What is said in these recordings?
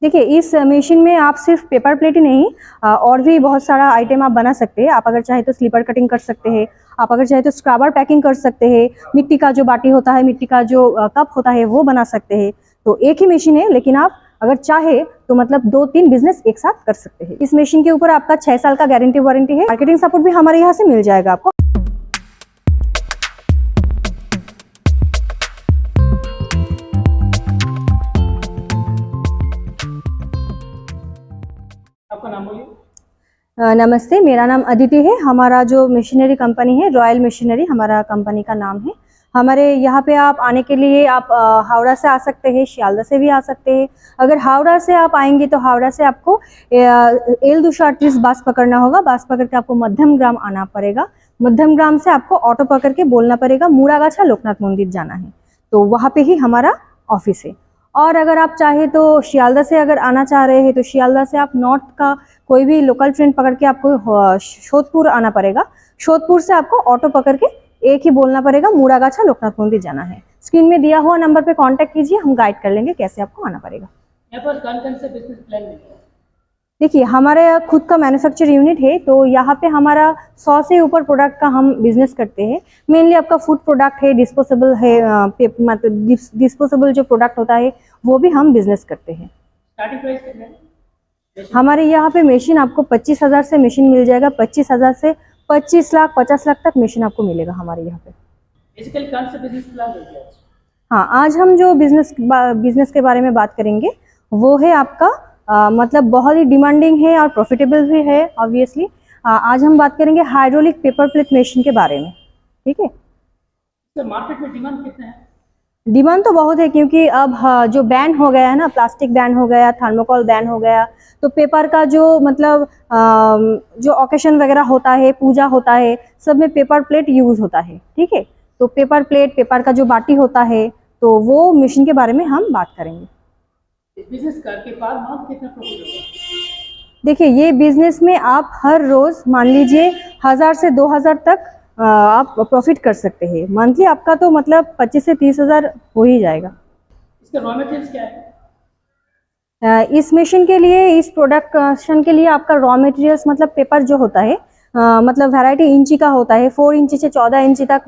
देखिए, इस मशीन में आप सिर्फ पेपर प्लेट ही नहीं और भी बहुत सारा आइटम आप बना सकते हैं। आप अगर चाहे तो स्लीपर कटिंग कर सकते हैं, आप अगर चाहे तो स्क्रबर पैकिंग कर सकते हैं, मिट्टी का जो बाटी होता है, मिट्टी का जो कप होता है वो बना सकते हैं। तो एक ही मशीन है, लेकिन आप अगर चाहे तो मतलब 2-3 बिजनेस एक साथ कर सकते हैं। इस मशीन के ऊपर आपका 6 साल का गारंटी वारंटी है। मार्केटिंग सपोर्ट भी हमारे यहाँ से मिल जाएगा आपको। आपका नाम बोलिए। नमस्ते, मेरा नाम अदिति है। हमारा जो मशीनरी कंपनी है रॉयल मशीनरी हमारा कंपनी का नाम है। हमारे यहाँ पे आप आने के लिए आप हावड़ा से आ सकते हैं, शियालदह से भी आ सकते हैं। अगर हावड़ा से आप आएंगे तो हावड़ा से आपको L238 बस पकड़ना होगा। बस पकड़ के आपको मध्यम ग्राम आना पड़ेगा। मध्यम ग्राम से आपको ऑटो पकड़ के बोलना पड़ेगा मुरागाछा लोकनाथ मंदिर जाना है, तो वहाँ पे ही हमारा ऑफिस है। और अगर आप चाहे तो शियालदह से अगर आना चाह रहे हैं तो शियालदह से आप नॉर्थ का कोई भी लोकल ट्रेन पकड़ के आपको शोधपुर आना पड़ेगा। शोधपुर से आपको ऑटो पकड़ के एक ही बोलना पड़ेगा मुरागाछा लोकनाथ मंदिर जाना है। स्क्रीन में दिया हुआ नंबर पे कांटेक्ट कीजिए, हम गाइड कर लेंगे कैसे आपको आना पड़ेगा। यहाँ पर कौन से बिजनेस प्लान में है? देखिए, हमारे खुद का मैन्युफैक्चर यूनिट है, तो यहाँ पे हमारा 100 से ऊपर प्रोडक्ट का हम बिजनेस करते हैं। मेनली आपका फूड प्रोडक्ट है, डिस्पोजेबल है, मतलब डिस्पोजेबल जो प्रोडक्ट होता है वो भी हम बिजनेस करते हैं। स्टार्टिंग प्राइस कितना है? हमारे यहाँ पे मशीन आपको 25,000 से मशीन मिल जाएगा। 25,000 से 25 लाख 50 लाख तक मशीन आपको मिलेगा हमारे यहाँ पे। बेसिकली कौन सा बिजनेस प्लान है? हाँ, आज हम जो बिजनेस के बारे में बात करेंगे वो है आपका मतलब बहुत ही डिमांडिंग है और प्रॉफिटेबल भी है ऑब्वियसली। आज हम बात करेंगे हाइड्रोलिक पेपर प्लेट मशीन के बारे में, ठीक है। तो मार्केट में डिमांड कितना है? डिमांड तो बहुत है, क्योंकि अब जो बैन हो गया है ना, प्लास्टिक बैन हो गया, थर्मोकोल बैन हो गया, तो पेपर का जो मतलब जो ओकेशन वगैरह होता है, पूजा होता है, सब में पेपर प्लेट यूज होता है, ठीक है। तो पेपर प्लेट, पेपर का जो बाटी होता है, तो वो मशीन के बारे में हम बात करेंगे। बिजनेस करके पर मंथ कितना प्रॉफिट होगा? देखिए, ये बिजनेस में आप हर रोज मान लीजिए 1000 से 2000 तक आप प्रॉफिट कर सकते हैं। मंथली आपका तो मतलब 25 से 30,000 हो ही जाएगा। इसका रॉ मटेरियल्स क्या है? इस मशीन के लिए, इस प्रोडक्शन के लिए आपका रॉ मटेरियल्स मतलब पेपर जो होता है मतलब वैरायटी इंची का होता है। 4 इंची से 14 इंची तक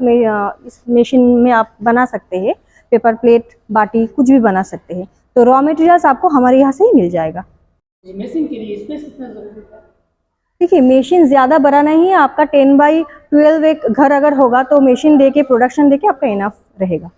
इस मशीन में आप बना सकते हैं। पेपर प्लेट, बाटी कुछ भी बना सकते हैं। तो रॉ मटेरियल्स आपको हमारे यहाँ से ही मिल जाएगा। ये मशीन के लिए स्पेस कितना जरूरी है? देखिए, मशीन ज़्यादा बड़ा नहीं है। आपका 10x12 एक घर अगर होगा तो मशीन दे के, प्रोडक्शन दे के आपका इनफ रहेगा।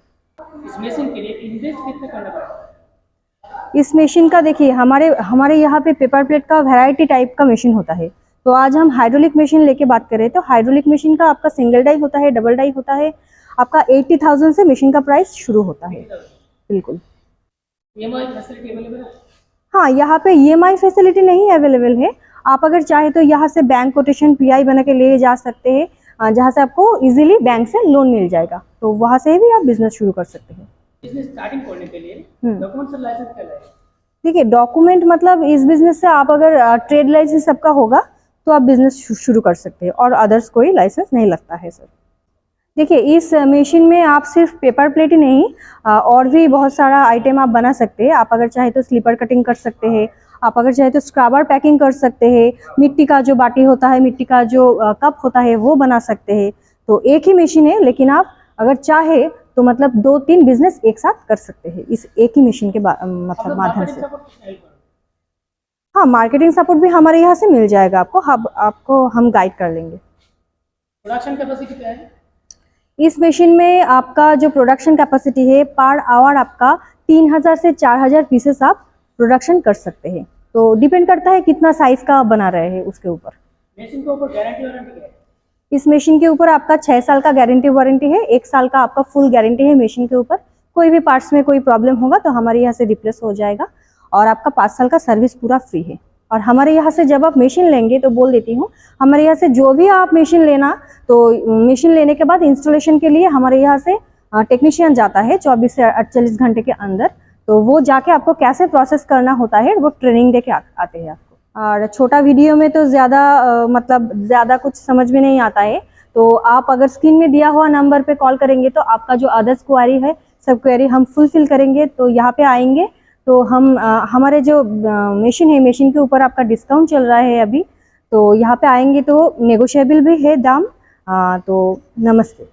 इस मशीन के लिए इन्वेस्ट कितना करना पड़ेगा? इस मशीन का देखिए, हमारे यहाँ पे पेपर प्लेट का वैरायटी टाइप का मशीन होता है। तो आज हम हाइड्रोलिक मशीन लेके बात करें तो हाइड्रोलिक मशीन का आपका सिंगल डाई होता है, डबल डाई होता है। आपका 80,000 से मशीन का प्राइस शुरू होता है। बिल्कुल। EMI फैसिलिटी अवेलेबल है? हाँ, यहाँ पे EMI फैसिलिटी नहीं अवेलेबल है। आप अगर चाहे तो यहाँ से बैंक कोटेशन PI बना के ले जा सकते हैं, जहाँ से आपको इजीली बैंक से लोन मिल जाएगा, तो वहाँ से भी आप बिजनेस शुरू कर सकते हैं। बिजनेस स्टार्टिंग करने के लिए डॉक्यूमेंट्स और लाइसेंस क्या लगेगा? देखिए, डॉक्यूमेंट मतलब इस बिजनेस से आप अगर ट्रेड लाइसेंस सबका होगा तो आप बिजनेस शुरू कर सकते हैं, और अदर्स कोई लाइसेंस नहीं लगता है सर। देखिए, इस मशीन में आप सिर्फ पेपर प्लेट ही नहीं और भी बहुत सारा आइटम आप बना सकते हैं। आप अगर चाहे तो स्लीपर कटिंग कर सकते हैं, आप अगर चाहे तो स्क्रबर पैकिंग कर सकते हैं, मिट्टी का जो बाटी होता है, मिट्टी का जो कप होता है वो बना सकते हैं। तो एक ही मशीन है, लेकिन आप अगर चाहे तो मतलब 2-3 बिजनेस एक साथ कर सकते हैं इस एक ही मशीन के मतलब माध्यम से। हाँ, मार्केटिंग सपोर्ट भी हमारे यहाँ से मिल जाएगा आपको हम गाइड कर लेंगे। प्रोडक्शन कैपेसिटी क्या है? इस मशीन में आपका जो प्रोडक्शन कैपेसिटी है पर आवर आपका 3000 से 4000 पीसेस आप प्रोडक्शन कर सकते हैं। तो डिपेंड करता है कितना साइज का बना रहे हैं उसके ऊपर। मशीन के ऊपर गारंटी वारंटी क्या है? इस मशीन के ऊपर आपका 6 साल का गारंटी वारंटी है। 1 साल का आपका फुल गारंटी है मशीन के ऊपर। कोई भी पार्ट्स में कोई प्रॉब्लम होगा तो हमारे यहाँ से रिप्लेस हो जाएगा, और आपका 5 साल का सर्विस पूरा फ्री है। और हमारे यहाँ से जब आप मशीन लेंगे तो बोल देती हूँ, हमारे यहाँ से जो भी आप मशीन लेना, तो मशीन लेने के बाद इंस्टॉलेशन के लिए हमारे यहाँ से टेक्नीशियन जाता है 24 से 48 घंटे के अंदर। तो वो जाके आपको कैसे प्रोसेस करना होता है वो ट्रेनिंग दे के आते हैं आपको। और छोटा वीडियो में तो ज़्यादा कुछ समझ में नहीं आता है। तो आप अगर स्क्रीन में दिया हुआ नंबर पे कॉल करेंगे तो आपका जो अदर्स क्वेरी है, सब क्वेरी हम फुलफिल करेंगे। तो यहाँ पे आएंगे तो हम हमारे जो मशीन है, मशीन के ऊपर आपका डिस्काउंट चल रहा है अभी, तो यहाँ पे आएंगे तो नेगोशिएबल भी है दाम। तो नमस्ते।